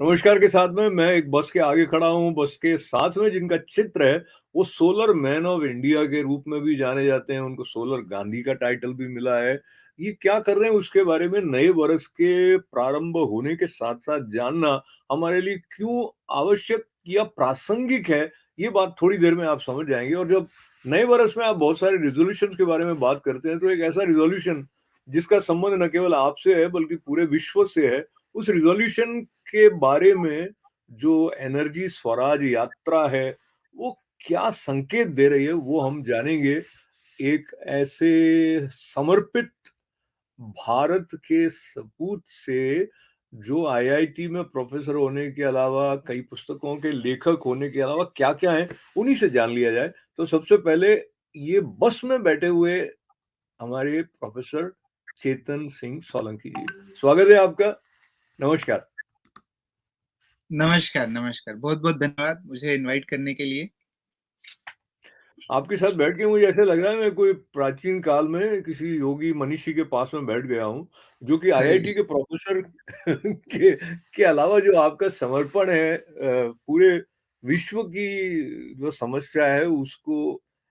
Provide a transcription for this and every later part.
नमस्कार के साथ में मैं एक बस के आगे खड़ा हूँ, बस के साथ में जिनका चित्र है, वो सोलर मैन ऑफ इंडिया के रूप में भी जाने जाते हैं, उनको सोलर गांधी का टाइटल भी मिला है। ये क्या कर रहे हैं उसके बारे में नए वर्ष के प्रारंभ होने के साथ-साथ जानना हमारे लिए क्यों आवश्यक या प्रासंगिक है, ये बात थोड़ी देर में आप समझ जाएँगे। और जब नए वर्ष में आप बहुत सारे रिज़ॉल्यूशंस के बारे में बात करते हैं, तो एक ऐसा रिज़ॉल्यूशन जिसका संबंध न केवल आपसे है बल्कि पूरे विश्व से है, उस रिज़ॉल्यूशन के बारे में जो एनर्जी स्वराज यात्रा है, वो क्या संकेत दे रही है, वो हम जानेंगे एक ऐसे समर्पित भारत के सपूत से, जो आईआईटी में प्रोफ़ेसर होने के अलावा, कई पुस्तकों के लेखक होने के अलावा क्या-क्या हैं, उन्हीं से जान लिया जाए। तो सबसे पहले ये बस में बैठे हुए हमारे प्रोफ़ेसर चेतन सिंह सोलंकी जी, स्वागत है आपका। नमस्कार। नमस्कार, नमस्कार। बहुत-बहुत धन्यवाद मुझे इनवाइट करने के लिए। आपके साथ बैठ के मुझे ऐसा लग रहा है मैं कोई प्राचीन काल में किसी योगी मनीषी के पास में बैठ गया हूँ, जो कि अरे! आईआईटी के प्रोफ़ेसर के के अलावा जो आपका समर्पण है पूरे विश्व की जो समस्या है उसको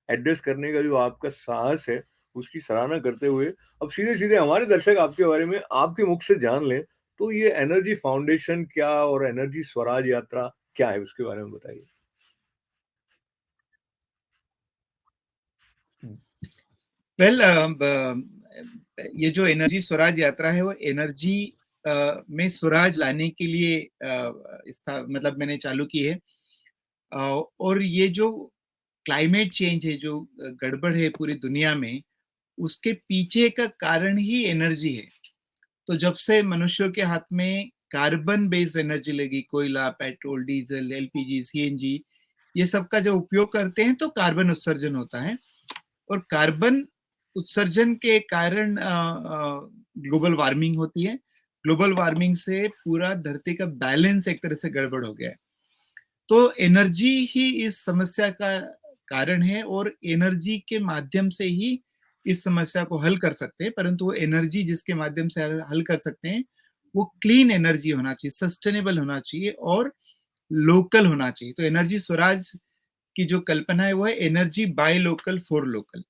एड्रेस करने का जो आपका साहस है, उसकी सराहना करते हुए अब सीधे-सीधे हमारे दर्शक आपके बारे में आपके मुख से जान लें, तो ये एनर्जी फाउंडेशन क्या और एनर्जी स्वराज यात्रा क्या है? उसके बारे में बताइए। हुँ। वेल ये जो एनर्जी स्वराज यात्रा है वो एनर्जी में स्वराज लाने के लिए मतलब मैंने चालू की है। और ये जो क्लाइमेट चेंज है, जो गड़बड़ है पूरी दुनिया में, उसके पीछे का कारण ही एनर्जी है। तो जब से मनुष्यों के हाथ में कार्बन बेस्ड एनर्जी लगी, कोयला, पेट्रोल, डीजल, एलपीजी, सीएनजी, ये सब का जब उपयोग करते हैं तो कार्बन उत्सर्जन होता है। और कार्बन उत्सर्जन के कारण ग्लोबल वार्मिंग होती है। ग्लोबल वार्मिंग से पूरा धरती का बैलेंस एक तरह से गड़बड़ हो गया है। तो एनर्जी ही इस समस्या का कारण है और एनर्जी के माध्यम से ही इस समस्या को हल कर सकते हैं, परंतु वो एनर्जी जिसके माध्यम से हल कर सकते हैं, वो क्लीन एनर्जी होना चाहिए, सस्टेनेबल होना चाहिए और लोकल होना चाहिए। तो एनर्जी स्वराज की जो कल्पना है वो है energy by local for local.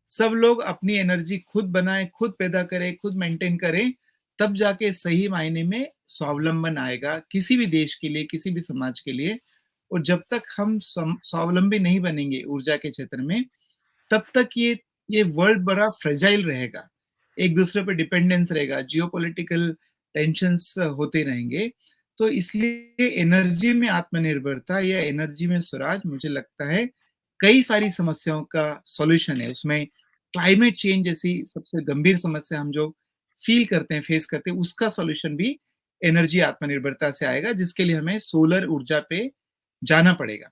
सब लोग अपनी एनर्जी खुद बनाएं, खुद पैदा करें, खुद मेंटेन करें, तब जाके सही मायने में स्वावलंबन आएगा किसी भी देश के लिए, किसी भी समाज के लिए। और जब तक हम स्वावलंबी नहीं बनेंगे ऊर्जा के क्षेत्र में, तब तक ये वर्ल्ड बड़ा फ्रेजाइल रहेगा, एक दूसरे पर डिपेंडेंस रहेगा, जियोपॉलिटिकल टेंशंस होते रहेंगे। तो इसलिए एनर्जी में आत्मनिर्भरता या एनर्जी में स्वराज मुझे लगता है कई सारी समस्याओं का सॉल्यूशन है। उसमें क्लाइमेट चेंज जैसी सबसे गंभीर समस्या हम जो फील करते हैं, फेस करते हैं, उसका सॉल्यूशन भी एनर्जी आत्मनिर्भरता से आएगा, जिसके लिए हमें सोलर ऊर्जा पे जाना पड़ेगा।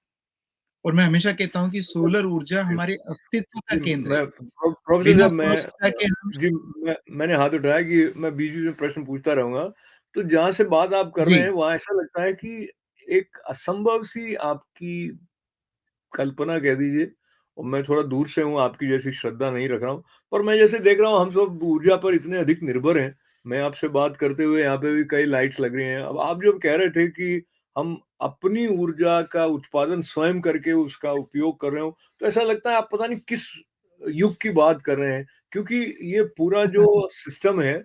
और मैं हमेशा कहता हूँ कि सोलर ऊर्जा हमारे अस्तित्व का जी, केंद्र है। मैं प्रोफ़ेसर बिना साहब सौर ऊर्जा के हम जी, मैंने हाथ उठाया कि मैं बीच-बीच में प्रश्न पूछता रहूँगा। तो जहाँ से बात आप कर रहे जी, हैं, वहाँ ऐसा लगता है कि एक असंभव-सी आपकी कल्पना कह दीजिए और मैं थोड़ा दूर से हूँ, आपकी जैसी श्रद्धा नहीं रख रहा हूँ। पर मैं जैसे देख रहा हूँ, हम सब ऊर्जा पर इतने अधिक निर्भर हैं। मैं आपसे बात करते हुए यहाँ पे भी कई लाइट्स लग रही हैं। अब आप जब कह रहे थे कि हम अपनी ऊर्जा का उत्पादन स्वयं करके उसका उपयोग कर रहे हो, तो ऐसा लगता है आप पता नहीं किस युग की बात कर रहे हैं। क्योंकि ये पूरा जो सिस्टम है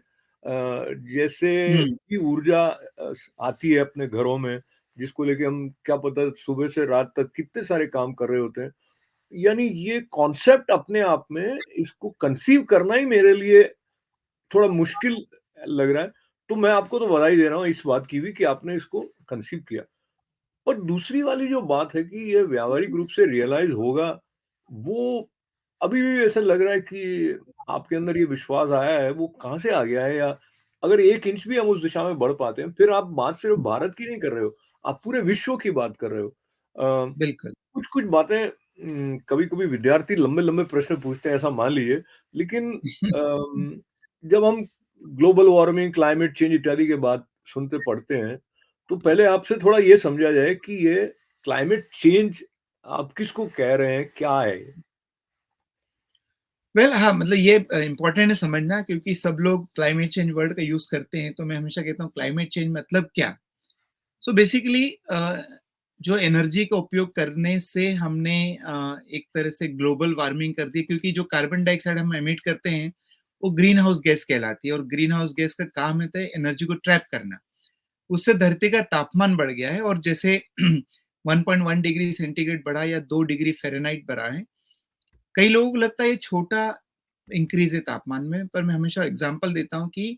जैसे हुँ, कि ऊर्जा आती है अपने घरों में, जिसको लेके हम क्या पता सुबह से रात तक कितने सारे काम कर रहे होते हैं। यानी ये कॉन्सेप्ट अपने आप में इसको कंसीव करना ही मेरे लिए थोड़ा मुश्किल लग रहा है। तो मैं आपको तो बधाई दे रहा हूँ इस बात की भी कि आपने इसको कंसीव किया। और दूसरी वाली जो बात है कि ये व्यावहारिक रूप से रियलाइज़ होगा, वो अभी भी ऐसा लग रहा है कि आपके अंदर ये विश्वास आया है, वो कहाँ से आ गया है या अगर 1 इंच भी हम उस दिशा में बढ़ पाते हैं, फिर आप बात सिर्फ़ भारत की नहीं कर रहे हो, आप पूरे विश्व की बात कर रहे हो। बिल्कुल। कुछ-कुछ बातें कभी-कभी विद्यार्थी लंबे-लंबे प्रश्न पूछते हैं, ऐसा मान लीजिए, लेकिन जब हम ग्लोबल वार्मिंग, क्लाइमेट चेंज इत्यादि की बात सुनते पढ़ते हैं, तो पहले आपसे थोड़ा ये समझा जाए कि ये क्लाइमेट चेंज आप किसको कह रहे हैं? क्या है ये? वेल हाँ, मतलब ये इम्पोर्टेंट है समझना, क्योंकि सब लोग क्लाइमेट चेंज वर्ड का यूज़ करते हैं, तो मैं हमेशा कहता हूँ क्लाइमेट चेंज मतलब क्या? सो बेसिकली जो एनर्जी का उपयोग करने से हमने एक तरह से ग्लोबल वार्मिंग कर दी, क्योंकि जो कार्बन डाइऑक्साइड हम एमिट करते हैं वो ग्रीन हाउस गैस कहलाती है, और ग्रीन हाउस गैस का काम होता है एनर्जी को ट्रैप करना। उससे धरती का तापमान बढ़ गया है, और जैसे 1.1 डिग्री सेंटीग्रेड बढ़ा या 2 डिग्री फ़ारेनहाइट बढ़ा है, कई लोगों को लगता है ये छोटा इंक्रीज़ है तापमान में, पर मैं हमेशा एग्ज़ाम्पल देता हूँ कि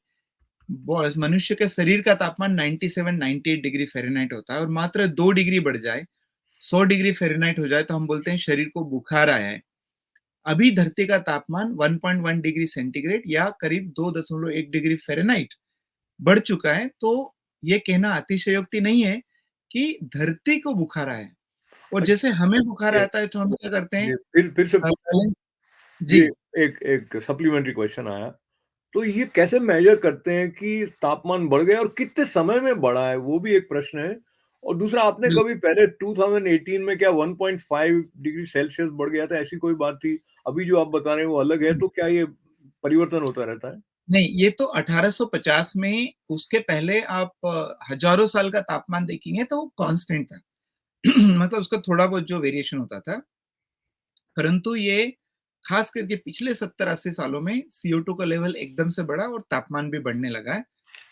मनुष्य के शरीर का तापमान 97-98 डिग्री फ़ारेनहाइट होता है, और मात्र 2 डिग्री बढ़ जाए, 100 डिग्री फ़ारेनहाइट हो जाए, तो हम बोलते हैं शरीर को बुखार आया है। अभी धरती का तापमान 1.1 डिग्री सेंटीग्रेड या करीब 2.1 डिग्री फ़ारेनहाइट बढ़ चुका है, तो ये कहना अतिशयोक्ति नहीं है कि धरती को बुखार आया है। और जैसे अच्छा, हमें बुखार ये आता है तो हम क्या करते हैं, ये फिर से बैलेंस। जी, जी। एक एक सप्लीमेंट्री क्वेश्चन आया। तो ये कैसे मेजर करते हैं कि तापमान बढ़ गया और कितने समय में बढ़ा है, वो भी एक प्रश्न है। और दूसरा, आपने बिल्कुल। कभी पहले 2018 में क्या 1.5 डिग्री सेल्सियस बढ़ गया था, ऐसी कोई बात थी? अभी जो आप बता रहे हैं वो अलग है, तो क्या ये परिवर्तन होता रहता है? नहीं, ये तो 1850 में, उसके पहले आप हज़ारों साल का तापमान देखेंगे तो वो कांस्टेंट था। मतलब उसका थोड़ा बहुत जो वेरिएशन होता था, परंतु ये खास करके पिछले 70-80 सालों में CO2 का लेवल एकदम से बढ़ा और तापमान भी बढ़ने लगा है।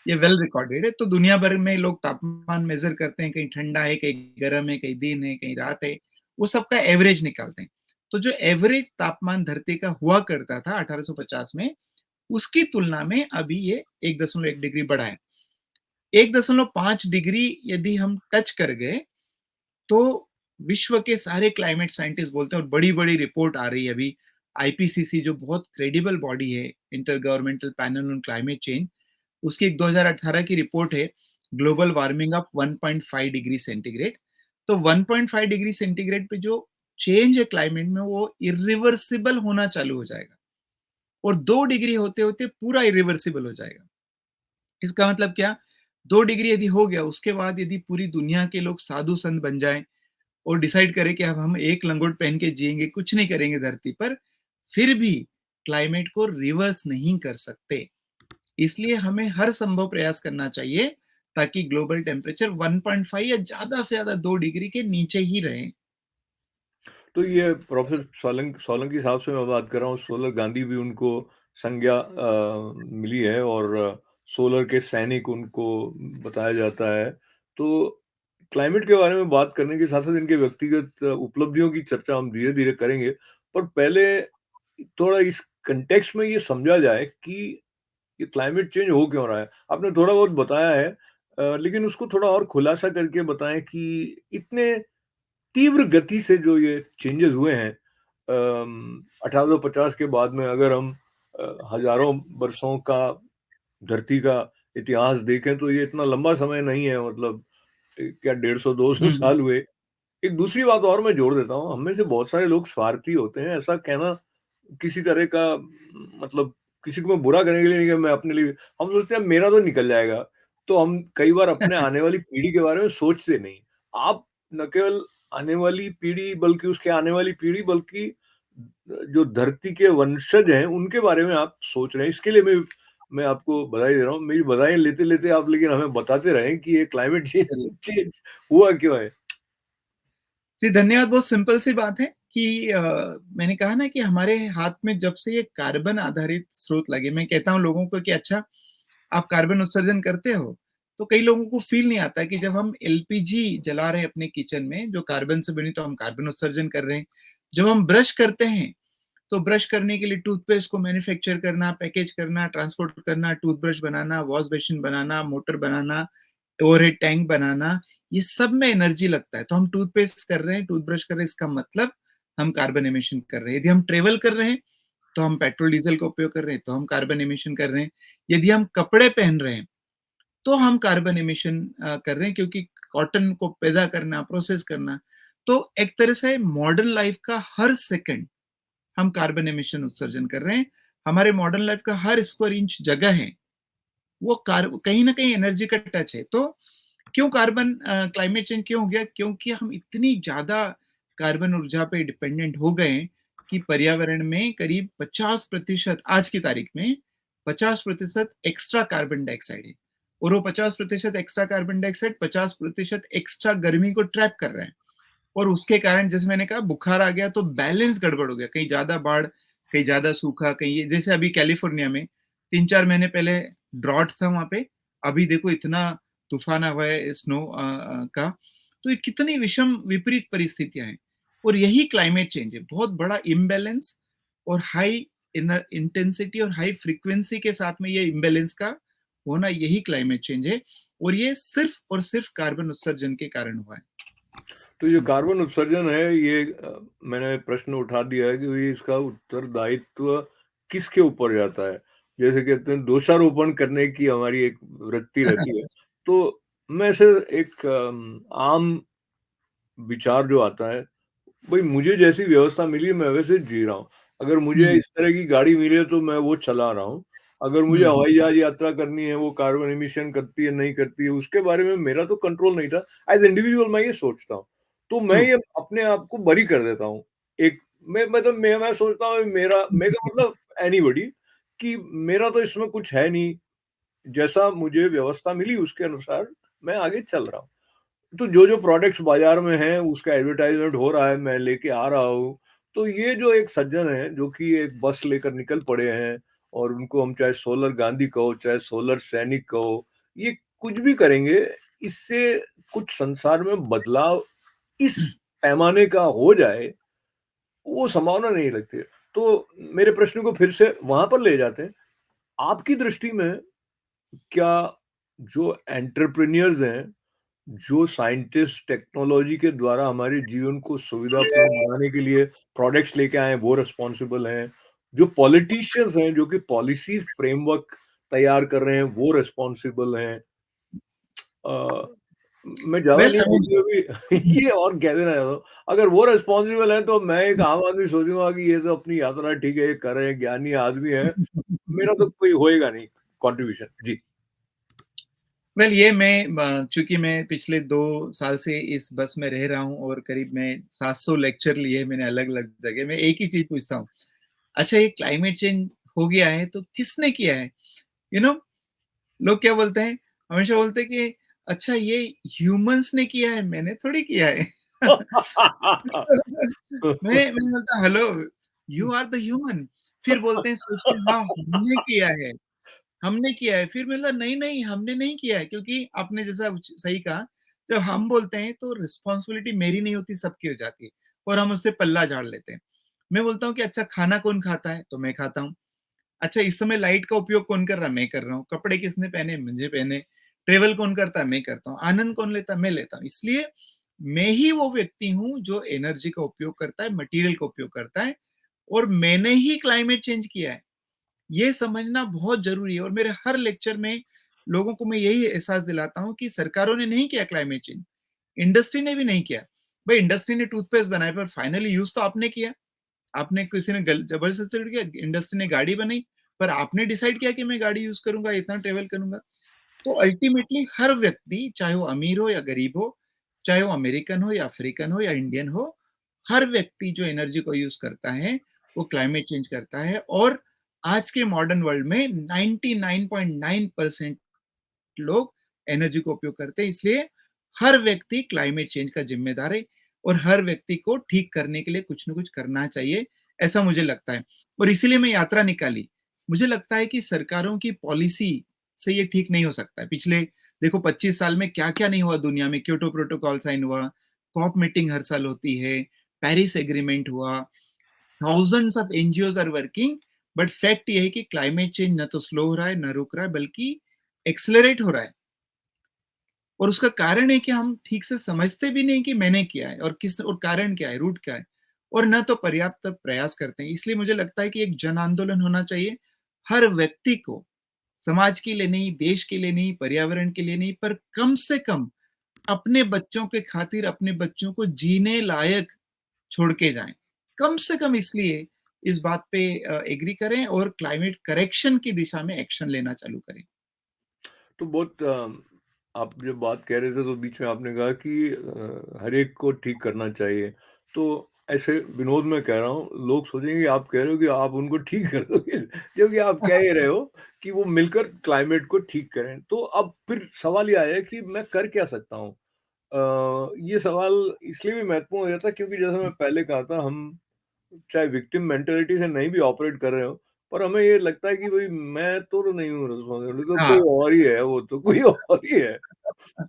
ये वेल रिकॉर्डेड है, तो दुनिया भर में लोग तापमान मेज़र करते हैं, कहीं ठंडा है, कहीं गर्म है, कहीं दिन है, कहीं रात है, वो सबका एवरेज निकालते हैं। तो जो एवरेज तापमान धरती का हुआ करता था 1850 में, उसकी तुलना में अभी ये 1.1 डिग्री बढ़ा है। 1.5 डिग्री यदि हम टच कर गए, तो विश्व के सारे क्लाइमेट साइंटिस्ट बोलते हैं, और बड़ी-बड़ी रिपोर्ट आ रही है अभी, आईपीसीसी जो बहुत क्रेडिबल बॉडी है, inter governmental panel on climate change, उसकी एक 2018 की रिपोर्ट है, global warming of 1.5 degree centigrade. तो 1.5 डिग्री सेंटीग्रेड पे जो चेंज है क्लाइमेट में, वो इरिवर्सिबल होना चालू हो जाएगा, और 2 डिग्री होते-होते पूरा इरिवर्सिबल हो जाएगा। इसका मतलब क्या? 2 डिग्री यदि हो गया, उसके बाद यदि पूरी दुनिया के लोग साधु संत बन जाएँ और डिसाइड करें कि अब हम एक लंगोट पहन के जिएँगे, कुछ नहीं करेंगे धरती पर, फिर भी क्लाइमेट को रिवर्स नहीं कर सकते। इसलिए हमें हर संभव प्रयास करना चाहिए, ताकि ग्लोबल टेम्परेचर 1.5 या ज़्यादा से ज़्यादा 2 डिग्री के नीचे ही रहे। तो ये प्रोफ़ेसर सोलंकी साहब से मैं बात कर रहा हूँ, सोलर गांधी भी उनको संज्ञा मिली है, और सोलर के सैनिक उनको बताया जाता है। तो क्लाइमेट के बारे में बात करने के साथ-साथ इनके व्यक्तिगत उपलब्धियों की चर्चा हम धीरे-धीरे करेंगे। पर पहले थोड़ा इस कॉन्टेक्स्ट में ये समझा जाए कि ये क्लाइमेट चेंज हो क्यों रहा है? आपने थोड़ा बहुत बताया है, लेकिन उसको थोड़ा और खुलासा करके बताएँ कि इतने तीव्र गति से जो ये चेंजेस हुए हैं 1850 के बाद में, अगर हम हज़ारों वर्षों का धरती का इतिहास देखें तो ये इतना लंबा समय नहीं है, मतलब क्या 150-200 हुँ, हुँ। साल हुए। एक दूसरी बात और मैं जोड़ देता हूँ, हम में से बहुत सारे लोग स्वार्थी होते हैं, ऐसा कहना किसी तरह का मतलब किसी को मैं बुरा करने के लिए नहीं, कि मैं अपने लिए हम सोचते हैं मेरा तो निकल जाएगा, तो हम कई बार अपने आने वाली पीढ़ी के बारे में सोचते नहीं। आप न केवल आने वाली पीढ़ी बल्कि उसके आने वाली पीढ़ी, बल्कि जो धरती के वंशज हैं उनके बारे में आप सोच रहे हैं। इसके लिए मैं आपको बधाई दे रहा हूँ। मेरी बधाई लेते-लेते आप लेकिन हमें बताते रहें कि ये क्लाइमेट चेंज चलिए। चेंज हुआ क्यों है? जी, धन्यवाद। बहुत सिंपल सी बात है कि मैंने कहा ना कि हमारे हाथ में जब से ये कार्बन आधारित स्रोत लगे, मैं कहता हूँ लोगों को कि अच्छा, आप कार्बन उत्सर्जन करते हो? तो कई लोगों को फ़ील नहीं आता कि जब हम एलपीजी जला रहे हैं अपने किचन में, जो कार्बन से बनी, तो हम कार्बन उत्सर्जन कर रहे हैं। जब हम ब्रश करते हैं, तो ब्रश करने के लिए टूथपेस्ट को मैन्युफैक्चर करना, पैकेज करना, ट्रांसपोर्ट करना, टूथब्रश बनाना, वॉश बेसिन बनाना, मोटर बनाना, ओवरहेड टैंक बनाना, ये सब में एनर्जी लगता है। तो हम टूथपेस्ट कर रहे हैं, टूथब्रश कर रहे हैं, इसका मतलब हम कार्बन एमिशन कर रहे हैं। यदि हम ट्रैवल कर रहे हैं, तो हम पेट्रोल डीज़ल का उपयोग कर रहे हैं, तो हम कार्बन एमिशन कर रहे हैं। यदि हम कपड़े पहन रहे हैं, तो हम कार्बन एमिशन कर रहे हैं, क्योंकि कॉटन को पैदा करना, प्रोसेस करना, तो एक तरह से मॉडर्न लाइफ का हर सेकंड हम कार्बन एमिशन उत्सर्जन कर रहे हैं। हमारे मॉडर्न लाइफ का हर स्क्वायर इंच जगह है, वो कहीं न कहीं एनर्जी का टच है। तो क्यों क्लाइमेट चेंज क्यों हो गया? क्योंकि हम इतनी ज़्यादा कार्बन ऊर्जा पे डिपेंडेंट हो गए हैं कि पर्यावरण में करीब 50% आज की तारीख में 50% एक्स्ट्रा कार्बन डाइऑक्साइड है। और वो 50% एक्स्ट्रा कार्बन डाइऑक्साइड 50% एक्स्ट्रा गर्मी को ट्रैप कर रहे हैं। और उसके कारण जैसे मैंने कहा बुखार आ गया तो बैलेंस गड़बड़ हो गया, कहीं ज्यादा बाढ़, कहीं ज्यादा सूखा, कहीं जैसे अभी कैलिफोर्निया में 3-4 महीने पहले ड्रॉट था वहां पे, अभी देखो इतना तूफान हुआ है स्नो का। तो ये कितनी विषम विपरीत परिस्थितियां हैं। और यही क्लाइमेट चेंज है, बहुत बड़ा इम्बैलेंस और हाई इंटेंसिटी और हाई फ्रीक्वेंसी के साथ में ये इम्बैलेंस का होना, यही क्लाइमेट चेंज है। और ये सिर्फ और सिर्फ कार्बन उत्सर्जन के कारण हुआ है। तो ये कार्बन उत्सर्जन है, ये मैंने प्रश्न उठा दिया है कि ये इसका उत्तरदायित्व किसके ऊपर जाता है? जैसे कहते हैं दोषारोपण करने की हमारी एक वृत्ति रहती है। तो मैं से एक आम विचार जो आता है, भई मुझे जैसी व्यवस्था मिली है मैं वैसे जी रहा हूँ। अगर मुझे हम्म, इस तरह की गाड़ी मिली है तो मैं वो चला रहा हूँ। अगर मुझे हम्म, हवाई जहाज यात्रा करनी है, वो कार्बन एमिशन करती है, नहीं करती है, उसके बारे में मेरा तो कंट्रोल नहीं था। एज़ इंडिविजुअल मैं ये सोचता हूँ। तो मैं ट्रू। ये अपने आप को बरी कर देता हूँ। एक मैं मतलब मैं सोचता हूँ मेरा मतलब एनीबॉडी कि मेरा तो इसमें कुछ है नहीं। जैसा मुझे व्यवस्था मिली उसके अनुसार मैं आगे चल रहा हूँ। तो जो-जो प्रोडक्ट्स बाज़ार में हैं, उसका एडवर्टाइज़मेंट हो रहा है, मैं लेके आ रहा हूँ। तो ये जो एक सज्जन हैं, जो कि एक बस लेकर निकल पड़े हैं और उनको हम चाहे सोलर गांधी कहो, चाहे सोलर सैनिक कहो, ये कुछ भी करेंगे, इससे कुछ संसार में बदलाव इस पैमाने का हो जाए, वो संभावना नहीं लगती है। तो मेरे प्रश्न को फिर से वहाँ पर ले जाते हैं। आपकी दृष्टि में क्या जो एंटरप्रेन्योर्स हैं, जो साइंटिस्ट टेक्नोलॉजी के द्वारा हमारे जीवन को सुविधापूर्ण बनाने के लिए प्रोडक्ट्स लेके आए हैं, वो रिस्पॉन्सिबल हैं। जो पॉलिटिशियंस हैं, जो कि पॉलिसीज़ फ्रेमवर्क तैयार कर रहे हैं, वो रिस्पॉन्सिबल हैं। अ, मैं ज़्यादा वेल नहीं आई बोलते हुए मीन ये और कह देना चाहता हूँ, अगर वो रिस्पॉन्सिबल हैं, तो मैं एक आम आदमी सोचूँगा कि ये तो अपनी यात्रा ठीक है, ये कर रहे हैं, ज्ञानी आदमी है, मेरा तो कोई होएगा नहीं कॉन्ट्रिब्यूशन। जी। वेल ये मैं चूँकि मैं पिछले 2 साल से इस बस में रह रहा हूँ और करीब मैं 700 लेक्चर लिए मैंने अलग-अलग जगह। मैं एक ही चीज़ पूछता हूँ, अच्छा ये क्लाइमेट चेंज हो गया है तो किसने किया है? यू नो लोग क्या बोलते हैं? हमेशा बोलते हैं कि अच्छा ये ह्यूमन्स ने किया है, मैंने थोड़ी किया है। मैं बोलता hello, you are the human. फिर बोलते हैं सोचते हैं हाँ, हमने किया है। फिर मतलब नहीं, हमने नहीं किया है क्योंकि आपने जैसा सही कहा, जब हम बोलते हैं तो रिस्पॉन्सिबिलिटी मेरी नहीं होती, सबकी हो जाती है और हम उससे पल्ला झाड़ लेते हैं। मैं बोलता हूँ कि अच्छा खाना कौन खाता है? तो मैं खाता हूँ। अच्छा इस समय लाइट का उपयोग कौन कर रहा है? मैं कर रहा हूँ। कपड़े किसने पहने? मुझे पहने। ट्रैवल कौन करता है? मैं करता हूँ। आनंद कौन लेता है? मैं लेता हूँ। इसलिए मैं ही वो व्यक्ति हूँ जो एनर्जी का उपयोग करता है, मटेरियल का उपयोग करता है और मैंने ही क्लाइमेट चेंज किया है। ये समझना बहुत ज़रूरी है और मेरे हर लेक्चर में लोगों को मैं यही एहसास दिलाता हूँ कि सरकारों ने नहीं किया क्लाइमेट चेंज, इंडस्ट्री ने भी नहीं किया। भाई इंडस्ट्री ने टूथपेस्ट बनाया पर फाइनली यूज़ तो आपने किया। आपने किसी ने गल ज़बरदस्ती थोड़ी किया, इंडस्ट्री ने गाड़ी बनाई, पर आपने डिसाइड किया कि मैं गाड़ी यूज़ करूँगा, इतना ट्रैवल करूँगा। तो अल्टीमेटली हर व्यक्ति, चाहे वो अमीर हो या गरीब हो, चाहे वो अमेरिकन हो या अफ्रीकन हो या इंडियन हो, हर व्यक्ति जो एनर्जी को यूज़ करता है, वो क्लाइमेट चेंज करता है और आज के मॉडर्न वर्ल्ड में 99.9% लोग एनर्जी का उपयोग करते हैं। इसलिए हर व्यक्ति क्लाइमेट चेंज का ज़िम्मेदार है और हर व्यक्ति को ठीक करने के लिए कुछ न कुछ करना चाहिए, ऐसा मुझे लगता है। और इसीलिए मैं यात्रा निकाली। मुझे लगता है कि सरकारों की पॉलिसी से ये ठीक नहीं हो सकता है। पिछले देखो 25 साल में क्या-क्या नहीं हुआ दुनिया में, क्योटो प्रोटोकॉल साइन हुआ, कॉप मीटिंग हर साल होती है, पेरिस एग्रीमेंट हुआ, thousands of NGOs are working, but fact ये है कि क्लाइमेट चेंज ना तो स्लो हो रहा है, ना रुक रहा है, बल्कि एक्सेलरेट हो रहा है। और उसका कारण है कि हम ठीक से समझते भी नहीं कि मैंने किया है और किस और कारण क्या है, रूट क्या है और ना तो पर्याप्त प्रयास करते हैं। इसलिए मुझे लगता है कि एक जन आंदोलन होना चाहिए। हर व्यक्ति को, समाज के लिए नहीं, देश के लिए नहीं, पर्यावरण के लिए नहीं, पर कम से कम अपने बच्चों के खातिर अपने बच्चों को जीने लायक छोड़ के जाएँ। कम से कम इसलिए इस बात पे एग्री करें और क्लाइमेट करेक्शन की दिशा में एक्शन लेना चालू करें। तो बहुत आप जब बात कह रहे थे तो बीच में आपने कहा कि हर एक को ठीक करना चाहिए। तो ऐसे विनोद में कह रहा हूँ, लोग सोचेंगे आप कह रहे हो कि आप उनको ठीक कर दोगे, जबकि आप कह ही रहे हो कि वो मिलकर क्लाइमेट को ठीक करें। तो अब फिर सवाल ये आया कि मैं कर क्या सकता हूँ? ये सवाल इसलिए भी महत्वपूर्ण हो जाता है क्योंकि जैसा मैं पहले कहा था, हम चाहे विक्टिम मेंटालिटी से नहीं भी ऑपरेट कर रहे हो, पर हमें ये लगता है कि भई मैं तो नहीं हूँ रिस्पॉन्सिबल, तो हाँ। कोई और ही है, वो तो कोई और ही है।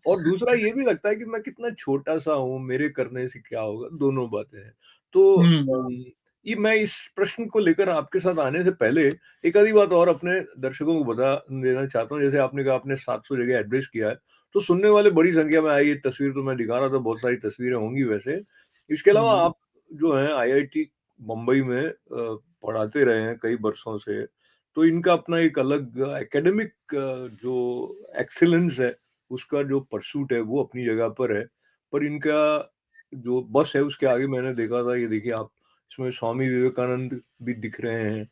और दूसरा ये भी लगता है कि मैं कितना छोटा-सा हूँ, मेरे करने से क्या होगा? दोनों बातें हैं। तो हुँ, ये मैं इस प्रश्न को लेकर आपके साथ आने से पहले एक आधी बात और अपने दर्शकों को बता देना चाहता हूँ। जैसे आपने कहा आपने 700 जगह एड्रेस किया है, तो सुनने वाले बड़ी संख्या में आई, ये तस्वीर तो मैं दिखा रहा था, बहुत सारी तस्वीरें होंगी वैसे। इसके अलावा हुँ। आप जो हैं आईआईटी बम्बई में पढ़ाते रहे हैं कई बरसों से, तो इनका अपना एक अलग एकेडमिक जो एक्सीलेंस है, उसका जो परसूट है वो अपनी जगह पर है। पर इनका जो बस है उसके आगे मैंने देखा था, ये देखिए आप, इसमें स्वामी विवेकानंद भी दिख रहे हैं।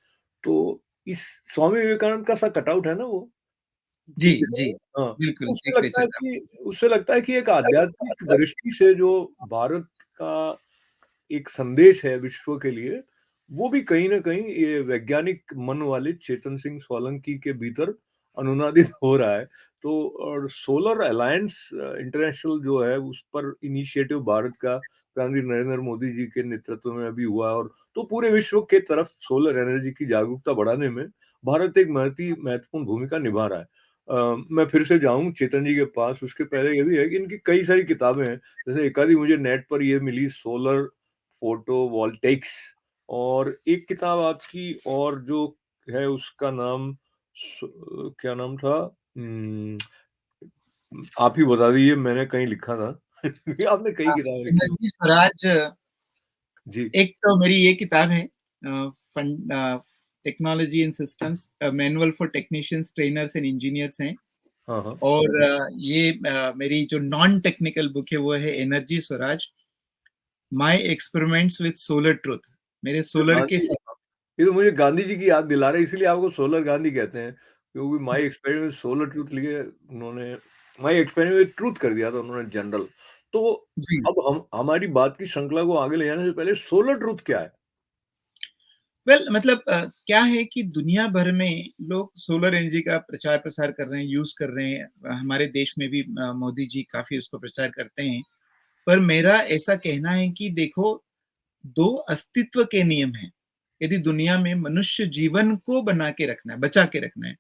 तो इस स्वामी विवेकानंद का सा कटआउट है ना वो? जी, ठीक है। जी। हाँ, बिल्कुल, उससे दिख रहे लगता है चल रहा कि उससे लगता है कि एक आध्यात्मिक दृष्टि से जो भारत का एक संदेश है विश्व के लिए, वो भी कहीं न कहीं ये वैज्ञानिक मन वाले चेतन सिंह सोलंकी के भीतर अनुनादित हो रहा है। तो और सोलर अलायंस इंटरनेशनल जो है, उस पर इनिशिएटिव भारत का प्रधानमंत्री नरेंद्र मोदी जी के नेतृत्व में अभी हुआ है, और तो पूरे विश्व के तरफ सोलर एनर्जी की जागरूकता बढ़ाने में भारत एक महत्वपूर्ण भूमिका निभा रहा है। मैं फिर से जाऊँ चेतन जी के पास, उसके पहले ये भी है कि इनकी कई सारी किताबें हैं। जैसे एक आधी मुझे नेट पर ये मिली, सोलर फोटोवोल्टेइक्स, और एक किताब आपकी और जो है उसका नाम क्या नाम था? उम, आप ही बता दीजिए, मैंने कहीं लिखा था। आपने कई हाँ, किताबें लिखी हो। एनर्जी स्वराज जी। एक तो मेरी ये किताब है technology and systems manual for technicians, trainers and engineers हैं। हाँ, हाँ। और ये मेरी जो नॉन टेक्निकल बुक है वो है energy Swaraj, my experiments with solar truth. मेरे ये सोलर के गांधी साथ। ये तो मुझे गांधी जी की याद दिला रहा है, इसीलिए आपको सोलर गांधी कहते हैं, क्योंकि माय एक्सपेरिमेंट सोलर ट्रुथ लिखे उन्होंने, माय एक्सपेरिमेंट विद ट्रुथ कर दिया था उन्होंने जनरल। तो जी। अब हम हमारी बात की श्रृंखला को आगे ले जाने से पहले सोलर ट्रुथ क्या है? वेल मतलब क्या है कि दुनिया भर में लोग सोलर एनर्जी का प्रचार प्रसार कर रहे हैं, यूज कर रहे हैं। हमारे देश में भी मोदी जी काफी उसको प्रचार करते हैं। पर मेरा ऐसा कहना है कि देखो, दो अस्तित्व के नियम हैं। यदि दुनिया में मनुष्य जीवन को बना के रखना है, बचा के रखना है,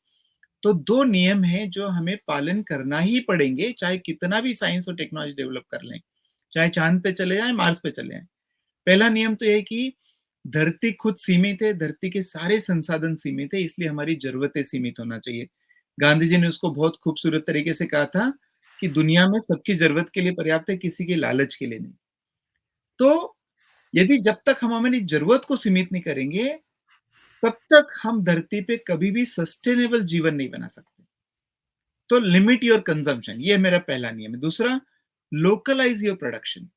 तो दो नियम हैं जो हमें पालन करना ही पड़ेंगे, चाहे कितना भी साइंस और टेक्नोलॉजी डेवलप कर लें, चाहे चांद पे चले जाएं, मार्स पे चले जाएं। पहला नियम तो ये है कि धरती खुद सीमित है, धरती के सारे संसाधन सीमित है, इसलिए हमारी जरूरतें सीमित होना चाहिए। गांधी जी ने उसको बहुत खूबसूरत तरीके से कहा था कि दुनिया में सबकी जरूरत के लिए पर्याप्त है, किसी के लालच के लिए नहीं। तो यदि जब तक हम हमारी जरूरत को सीमित नहीं करेंगे, तब तक हम धरती पे कभी भी सस्टेनेबल जीवन नहीं बना सकते। तो लिमिट योर कंजम्पशन, ये मेरा पहला नियम है। दूसरा, लोकलाइज योर प्रोडक्शन।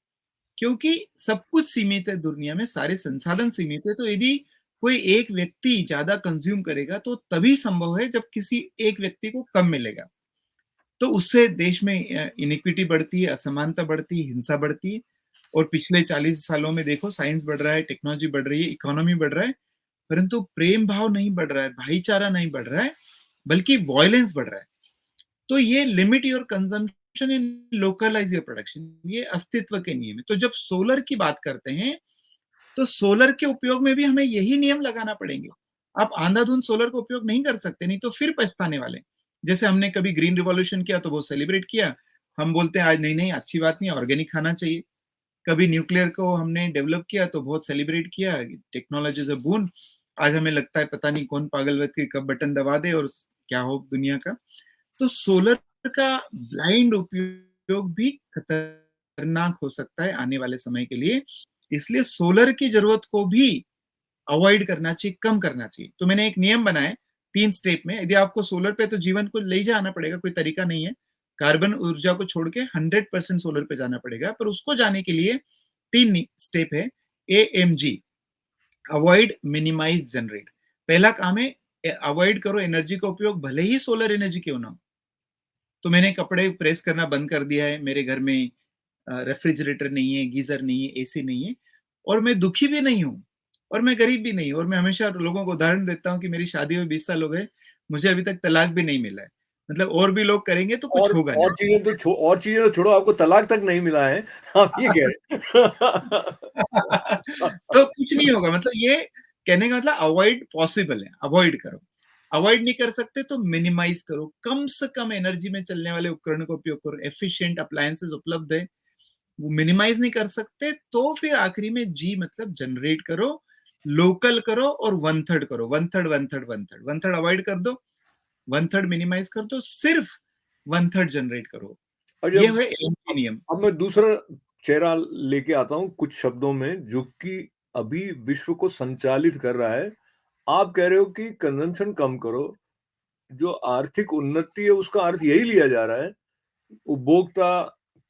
क्योंकि सब कुछ सीमित है दुनिया में, सारे संसाधन सीमित है, तो यदि कोई एक व्यक्ति ज्यादा कंज्यूम करेगा तो तभी संभव है जब किसी एक व्यक्ति को कम मिलेगा। तो उससे देश में इनिक्विटी बढ़ती है, असमानता बढ़ती है, हिंसा बढ़ती है। और पिछले 40 सालों में देखो, साइंस बढ़ रहा है, टेक्नोलॉजी बढ़ रही है, इकोनॉमी बढ़ रहा है, परंतु प्रेम भाव नहीं बढ़ रहा है, भाईचारा नहीं बढ़ रहा है, बल्कि वॉयलेंस बढ़ रहा है। तो ये limit your consumption in localise your production, ये अस्तित्व के नियम है। तो जब सोलर की बात करते हैं, तो सोलर के उपयोग में भी हमें यही नियम लगाना पड़ेंगे। आप आंधाधुंध सोलर का उपयोग नहीं कर सकते, नहीं तो फिर पछताने वाले। जैसे हमने कभी ग्रीन रिवॉल्यूशन किया तो बहुत सेलिब्रेट किया, हम बोलते हैं आज नहीं नहीं अच्छी बात नहीं, ऑर्गेनिक खाना चाहिए। कभी न्यूक्लियर को हमने डेवलप किया तो बहुत सेलिब्रेट किया, टेक्नोलॉजी इज अ बून। आज हमें लगता है पता नहीं कौन पागल व्यक्ति कब बटन दबा दे और क्या हो दुनिया का। तो सोलर का ब्लाइंड उपयोग भी खतरनाक हो सकता है आने वाले समय के लिए। इसलिए सोलर की जरूरत को भी अवॉइड करना चाहिए, कम करना चाहिए। तो मैंने एक नियम बनाया 3 स्टेप में। यदि आपको सोलर पे तो जीवन को ले जाना पड़ेगा, कोई तरीका नहीं है। कार्बन ऊर्जा को छोड़ के 100% सोलर पे जाना पड़ेगा, पर उसको जाने के लिए 3 स्टेप है। AMG, avoid, minimize, generate. पहला काम है अवॉइड करो एनर्जी का उपयोग, भले ही सोलर एनर्जी क्यों ना हो। तो मैंने कपड़े प्रेस करना बंद कर दिया है, मेरे घर में रेफ्रिजरेटर नहीं है, गीजर नहीं है, एसी नहीं है। और मैं दुखी भी नहीं हूँ और मैं गरीब भी नहीं हूँ, और मैं हमेशा लोगों को उदाहरण देता हूँ कि मेरी शादी में 20 साल हो गए, मुझे अभी तक तलाक भी नहीं मिला है। मतलब और भी लोग करेंगे तो कुछ होगा नहीं। और चीज़ें तो छोड़ो, आपको तलाक तक नहीं मिला है, आप ये कह रहे हैं। तो कुछ नहीं होगा, मतलब ये कहने का मतलब अवॉइड पॉसिबल है, अवॉइड करो। अवॉइड नहीं कर सकते तो मिनिमाइज़ करो, कम से कम एनर्जी में चलने वाले उपकरण का उपयोग करो, एफिशिएंट अप्लायंसेस उपलब्ध है, वो मिनिमाइज़ नहीं कर सकते तो फिर आखिरी में जी मतलब जनरेट करो, लोकल करो और वन थर्ड करो, one third, one third, one third, one third avoid कर दो, वन थर्ड मिनिमाइज़ कर दो, सिर्फ वन थर्ड जनरेट करो। और ये जब है एएमपी नियम। अब मैं दूसरा चेहरा लेके आता हूँ कुछ शब्दों में, जो कि अभी विश्व को संचालित कर रहा है। आप कह रहे हो कि कंजम्पशन कम करो, जो आर्थिक उन्नति है उसका अर्थ यही लिया जा रहा है, उपभोक्ता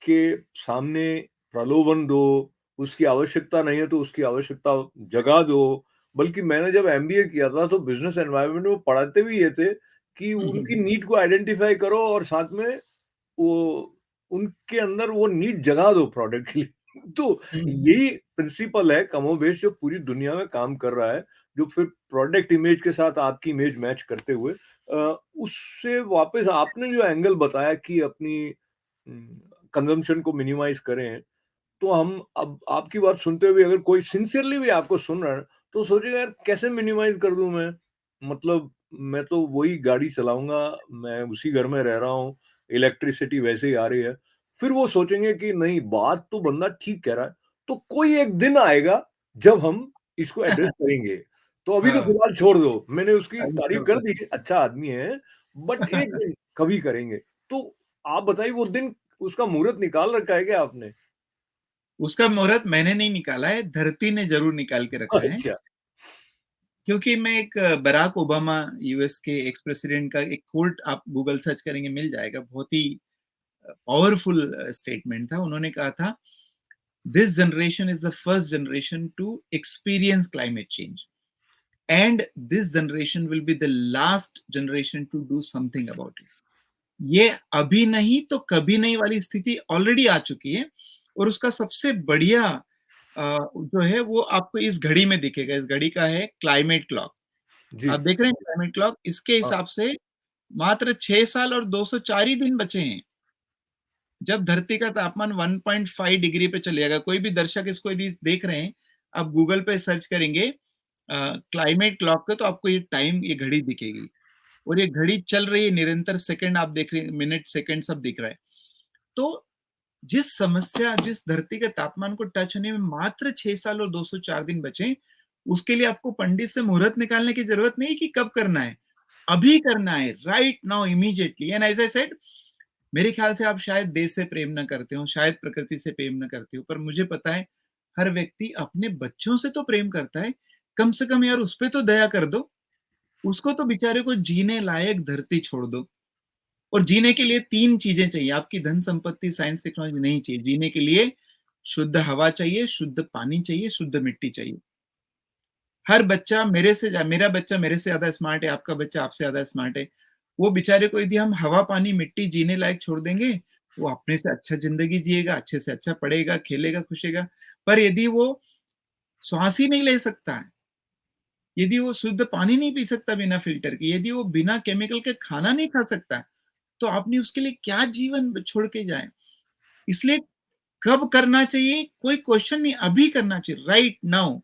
के सामने प्रलोभन दो, उसकी आवश्यकता नहीं है तो उसकी आवश्यकता जगा दो। बल्कि मैंने जब एमबीए किया था तो बिज़नेस एनवायरनमेंट में वो पढ़ाते भी ये थे कि हुँ, हुँ, उनकी हुँ। नीड को आइडेंटिफ़ाई करो और साथ में वो उनके अंदर वो नीड जगा दो प्रोडक्ट के लिए। तो हुँ, हुँ। यही प्रिंसिपल है कमोबेश जो पूरी दुनिया में काम कर रहा है, जो फिर प्रोडक्ट इमेज के साथ आपकी इमेज मैच करते हुए उससे वापस आपने जो एंगल बताया कि अपनी कंजम्पशन को मिनिमाइज़ करें, तो हम अब आपकी बात सुनते हुए अगर कोई सिंसियरली भी आपको सुन रहा है, तो सोचेगा यार कैसे मिनिमाइज़ कर दूँ मैं? मतलब मैं तो वही गाड़ी चलाऊँगा, मैं उसी घर में रह रहा हूँ, इलेक्ट्रिसिटी वैसे ही आ रही है। फिर वो सोचेंगे कि नहीं बात तो बंदा ठीक कह रहा है, तो कोई एक दिन आएगा जब हम इसको एड्रेस करेंगे। तो अभी तो हाँ, फिलहाल छोड़ दो, मैंने उसकी अभी तारीफ़ छोड़ कर दो। दी, अच्छा आदमी है, बट एक दिन कभी करेंगे। तो आप बताइए वो दिन उसका मुहूर्त निकाल रखा है क्या आपने? उसका मुहूर्त मैंने नहीं निकाला है, धरती ने ज़रूर निकाल के रखा है। अच्छा। क्योंकि मैं एक बराक ओबामा यूएस के एक्स प्रेसिडेंट का एक कोट आप गूगल सर्च करेंगे मिल जाएगा, बहुत ही पावरफुल स्टेटमेंट था। उन्होंने कहा था, "this generation is the first generation to experience climate change and this generation will be the last generation to do something about it." ये अभी नहीं तो कभी नहीं वाली स्थिति ऑलरेडी आ चुकी है, और उसका सबसे बढ़िया जो है वो आपको इस घड़ी में दिखेगा। इस घड़ी का है क्लाइमेट क्लॉक। जी। आप देख रहे हैं क्लाइमेट क्लॉक, इसके हाँ, हिसाब से मात्र 6 साल और 204 ही दिन बचे हैं। जब धरती का तापमान 1.5 डिग्री पे चले जाएगा, कोई भी दर्शक इसको यदि देख रहे हैं, आप गूगल पे सर्च करेंगे क्लाइमेट क्लॉक पे तो आपको ये टाइम, ये घड़ी दिखेगी, और ये घड़ी चल रही है निरंतर, सेकंड आप देख रहे हैं, मिनट, सेकंड सब दिख रहा है। तो जिस समस्या, जिस धरती के तापमान को टच होने में मात्र 6 साल और 204 दिन बचे, उसके लिए आपको पंडित से मुहूर्त निकालने की ज़रूरत नहीं कि कब करना है, अभी करना है, right now immediately. And as I said, मेरे ख्याल से आप शायद देश से प्रेम ना करते हो, शायद प्रकृति से प्रेम ना करते हो, पर मुझे पता है, हर व्यक्ति अपने बच्चों से तो प्रेम करता है, कम से कम यार उस पे तो दया कर दो, उसको तो बेचारे को जीने लायक धरती छोड़ दो। और जीने के लिए 3 चीज़ें चाहिए, आपकी धन संपत्ति, साइंस, टेक्नोलॉजी नहीं चाहिए। जीने के लिए शुद्ध हवा चाहिए, शुद्ध पानी चाहिए, शुद्ध मिट्टी चाहिए। हर बच्चा मेरा बच्चा मेरे से ज़्यादा स्मार्ट है, आपका बच्चा आपसे ज़्यादा स्मार्ट है। वो बेचारे को यदि हम हवा, पानी, मिट्टी जीने लायक छोड़ देंगे, वो अपने से अच्छा ज़िंदगी जिएगा, अच्छे से अच्छा पढ़ेगा, खेलेगा, खुशेगा। पर यदि वो श्वास ही नहीं ले सकता है, यदि वो शुद्ध पानी नहीं पी सकता बिना फ़िल्टर के, यदि वो बिना केमिकल के खाना नहीं खा सकता है, तो आपने उसके लिए क्या जीवन छोड़ के जाएँ? इसलिए कब करना चाहिए कोई क्वेश्चन नहीं, अभी करना चाहिए, right now.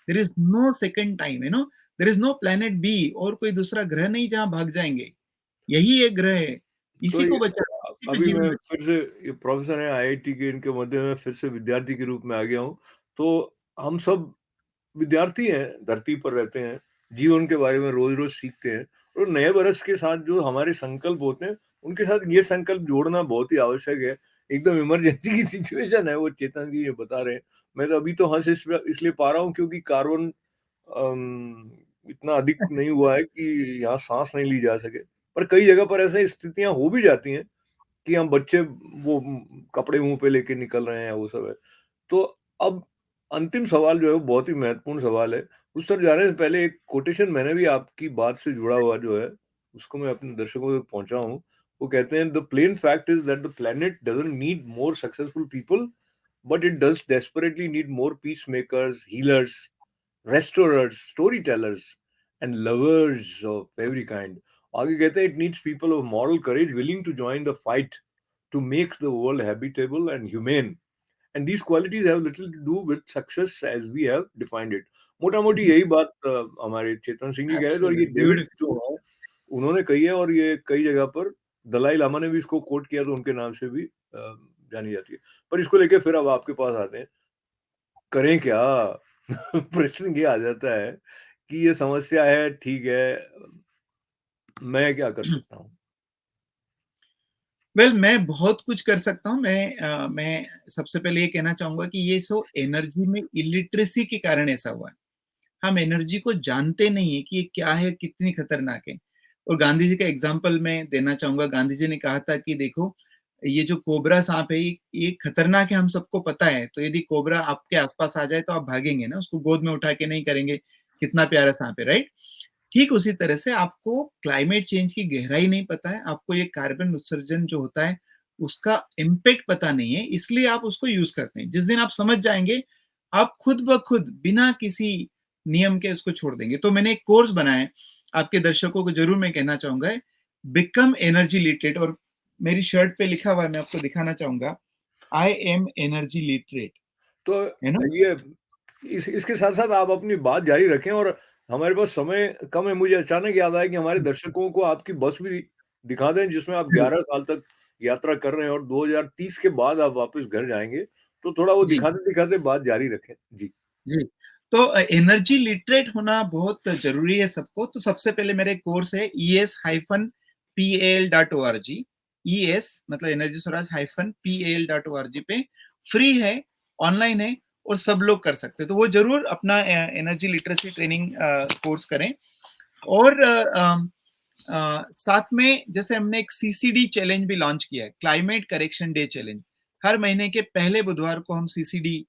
There is no second time, there is no planet B, और कोई दूसरा ग्रह नहीं जहां भाग जाएंगे, यही एक ग्रह है, तो इसी ये को बचाना, इसी पे अभी जीवन मैं बचाना। फिर से ये प्रोफ़ेसर हैं आईआईटी के, इनके मध्य में फिर से विद्यार्थी के रूप में आ गया हूँ। तो हम सब विद्यार्थी हैं, धरती पर रहते हैं, जीवन के बारे में रोज़-रोज़ सीखते हैं और नए वर्ष के साथ जो हमारे संकल्प होते हैं, उनके साथ ये संकल्प जोड़ना बहुत ही आवश्यक है। एकदम इमरजेंसी की सिचुएशन है, वो चेतन जी ये बता रहे हैं। मैं तो अभी तो हँस इसलिए पा रहा हूँ क्योंकि कार्बन इतना अधिक नहीं हुआ है कि यहाँ साँस नहीं ली जा सके। पर कई जगह पर ऐसे स्थितियाँ हो भी जाती हैं कि हम बच्चे वो कपड़े मुँह पे लेके निकल रहे हैं, वो सब है। तो अब अंतिम सवाल जो है वो बहुत ही महत्वपूर्ण सवाल है। उस तरफ जाने से पहले एक कोटेशन मैंने भी आपकी बात से जुड़ा हुआ जो है, उसको मैं अपने दर्शकों तक पहुँचाऊँ। वो कहते हैं, "the plain fact is that the planet doesn't need more successful people, but it does desperately need more peacemakers, healers, restorers, storytellers, and lovers of every kind. आगे कहते हैं it needs people of moral courage willing to join the fight to make the world habitable and humane. And these qualities have little to do with success as we have defined it. मोटा मोटी यही बात हमारे चेतन सिंह जी कह रहे थे, और ये Absolutely डेविड beautiful. जो है उन्होंने कही है, और ये कई जगह पर दलाई लामा ने भी इसको कोट किया, तो उनके नाम से भी जानी जाती है। पर इसको लेके फिर अब आपके पास आते हैं, करें क्या? प्रश्न ये आ जाता है कि ये समस्या है, ठीक है, मैं क्या कर सकता हूँ? वेल मैं बहुत कुछ कर सकता हूँ। मैं सबसे पहले ये कहना चाहूँगा कि ये सो एनर्जी में इलिटरेसी के कारण ऐसा हुआ है। हम एनर्जी को जानते नहीं है कि ये क्या है, कितनी खतरनाक है। और गांधी जी का एग्ज़ाम्पल मैं देना चाहूँगा। गांधी जी ने कहा था कि देखो, ये जो कोबरा साँप है, ये खतरनाक है, हम सबको पता है। तो यदि कोबरा आपके आस-पास आ जाए तो आप भागेंगे ना, उसको गोद में उठा के नहीं करेंगे, कितना प्यारा साँप है, राइट? ठीक उसी तरह से आपको क्लाइमेट चेंज की गहराई नहीं पता है, आपको ये कार्बन उत्सर्जन जो होता है, उसका इम्पैक्ट पता नहीं है, इसलिए आप उसको यूज़ करते हैं। जिस दिन आप समझ जाएँगे, आप खुद ब खुद बिना किसी नियम के उसको छोड़ देंगे। तो मैंने एक कोर्स बनाया है, आपके दर्शकों को ज़रूर मैं कहना चाहूँगा, बिकम एनर्जी लिटरेट। और मेरी शर्ट पे लिखा हुआ है, मैं आपको दिखाना चाहूँगा, आई एम एनर्जी लिटरेट, तो है ना? ये इसके साथ-साथ आप अपनी बात जारी रखें, और हमारे पास समय कम है। मुझे अचानक याद आया कि हमारे दर्शकों को आपकी बस भी दिखा दें, जिसमें आप 11 साल तक यात्रा कर रहे हैं और 2030 के बाद आप वापस घर जाएँगे। तो थोड़ा वो जी। दिखाते-दिखाते बात जारी रखें। जी। जी, तो एनर्जी लिटरेट होना बहुत ज़रूरी है सबको। तो सबसे पहले मेरा एक कोर्स है es-pal.org। ES मतलब एनर्जी स्वराज -pal.org पे फ्री है, ऑनलाइन है और सब लोग कर सकते हैं। तो वो ज़रूर अपना एनर्जी लिटरेसी ट्रेनिंग कोर्स करें। और साथ में जैसे हमने एक सीसीडी चैलेंज भी लॉन्च किया है, क्लाइमेट करेक्शन डे चैलेंज। हर महीने के पहले बुधवार को हम सीसीडी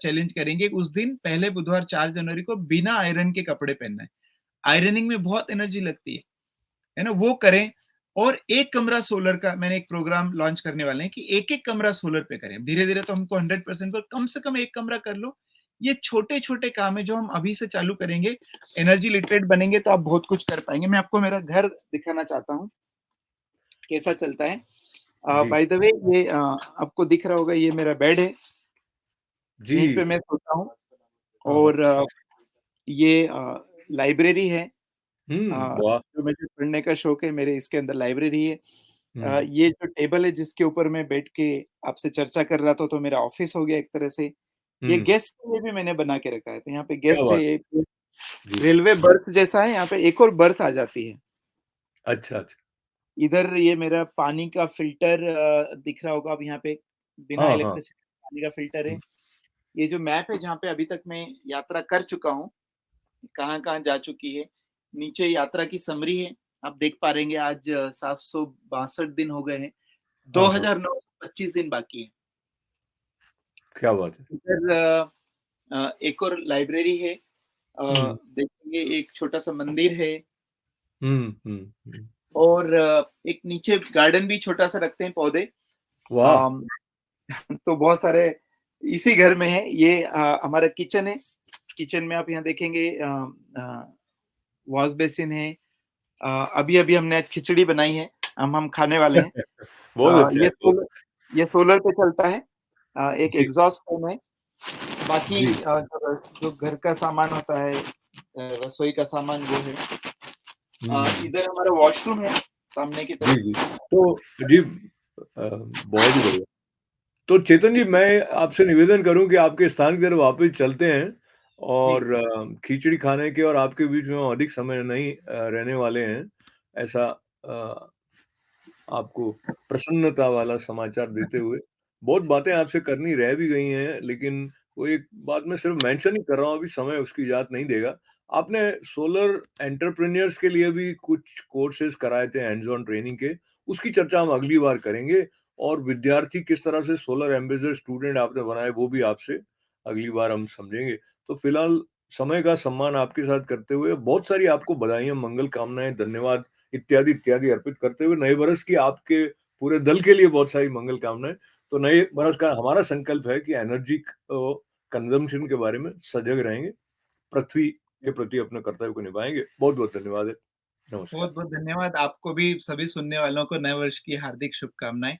चैलेंज करेंगे। उस दिन पहले बुधवार 4 जनवरी को बिना आयरन के कपड़े पहनना है। आयरनिंग में बहुत एनर्जी लगती है ना? वो करें। और एक कमरा सोलर का मैंने एक प्रोग्राम लॉन्च करने वाले हैं कि एक-एक कमरा सोलर पे करें। धीरे-धीरे तो हमको 100% पर कम से कम 1 कमरा कर लो। ये छोटे-छोटे काम है जो हम अभी से चालू करेंगे। एनर्जी लिटरेट बनेंगे तो आप बहुत कुछ कर पाएँगे। मैं आपको मेरा घर दिखाना चाहता हूँ, कैसा चलता है। जी। बाय द वे ये आपको दिख रहा होगा, ये मेरा बेड है, यहीं जी। पे मैं सोता हूँ। हाँ, हाँ। और ये लाइब्रेरी है। वाह! जो मुझे पढ़ने का शौक है, मेरे इसके अंदर लाइब्रेरी है। हुँ, ये जो टेबल है जिसके ऊपर मैं बैठ के आपसे चर्चा कर रहा था, तो मेरा ऑफ़िस हो गया एक तरह से। ये हुँ। गेस्ट के लिए भी मैंने बना के रखा है, तो यहाँ पे क्या गेस्ट है, बात है! एक जी। रेलवे बर्थ जैसा है, यहाँ पे एक और बर्थ आ जाती है। अच्छा, अच्छा। इधर ये मेरा पानी का फ़िल्टर दिख रहा होगा अब यहाँ पे, बिना हाँ, हाँ। इलेक्ट्रिसिटी पानी का फ़िल्टर है। हुँ, ये जो मैप है जहाँ पे अभी तक मैं यात्रा कर चुका हूँ, कहाँ-कहाँ जा चुकी है। नीचे यात्रा की समरी है, आप देख पा रहेंगे आज 762 दिन हो गए हैं, हाँ, हाँ। 2925 दिन बाकी हैं। क्या बात है! इधर एक और लाइब्रेरी है। हुँ, देखेंगे एक छोटा-सा मंदिर है। हुँ, हुँ, हुँ। और एक नीचे गार्डन भी छोटा-सा रखते हैं, पौधे। वाह! अम, तो बहुत सारे इसी घर में है। ये हमारा किचन है। किचन में आप यहाँ देखेंगे वॉश बेसिन है। अभी-अभी हमने आज खिचड़ी बनाई है, हम खाने वाले हैं। बहुत अच्छा है, बहुत ये सोलर पे चलता है। एक जी, एग्ज़ॉस्ट फैन है। बाकी जी, जो जो घर का सामान होता है, रसोई का सामान वो है। हुँ, इधर हमारा वॉशरूम है, सामने की जी, तरफ। जी। तो जी बहुत ही बढ़िया। तो चेतन जी, मैं आपसे निवेदन करूँ कि आपके स्थान की तरफ वापस चलते हैं, जी, और खिचड़ी खाने के और आपके बीच में हम अधिक समय नहीं रहने वाले हैं। ऐसा अ, आपको प्रसन्नता वाला समाचार देते हुए, बहुत बातें आपसे करनी रह भी गई हैं, लेकिन वो एक बात मैं सिर्फ़ मेंशन ही कर रहा हूँ, अभी समय उसकी इजाज़त नहीं देगा। आपने सोलर एंटरप्रेन्योर्स के लिए भी कुछ कोर्सेज़ कराए थे हैंड्स ऑन ट्रेनिंग के, उसकी चर्चा हम अगली बार करेंगे, और विद्यार्थी किस तरह से सोलर एम्बेसडर स्टूडेंट आपने बनाए, वो भी आपसे अगली बार हम समझेंगे। तो फिलहाल समय का सम्मान आपके साथ करते हुए बहुत सारी आपको बधाइयाँ, मंगल कामनाएँ, धन्यवाद इत्यादि, इत्यादि अर्पित करते हुए नए वर्ष की आपके पूरे दल के लिए बहुत सारी मंगल कामनाएँ। तो नए बरस का हमारा संकल्प है कि एनर्जी कंज़म्पशन के बारे में सजग रहेंगे, पृथ्वी के प्रति अपने कर्तव्य को निभाएँगे। बहुत-बहुत धन्यवाद है। नमस्कार। बहुत-बहुत धन्यवाद। आपको भी सभी सुनने वालों को नए वर्ष की हार्दिक शुभकामनाएँ।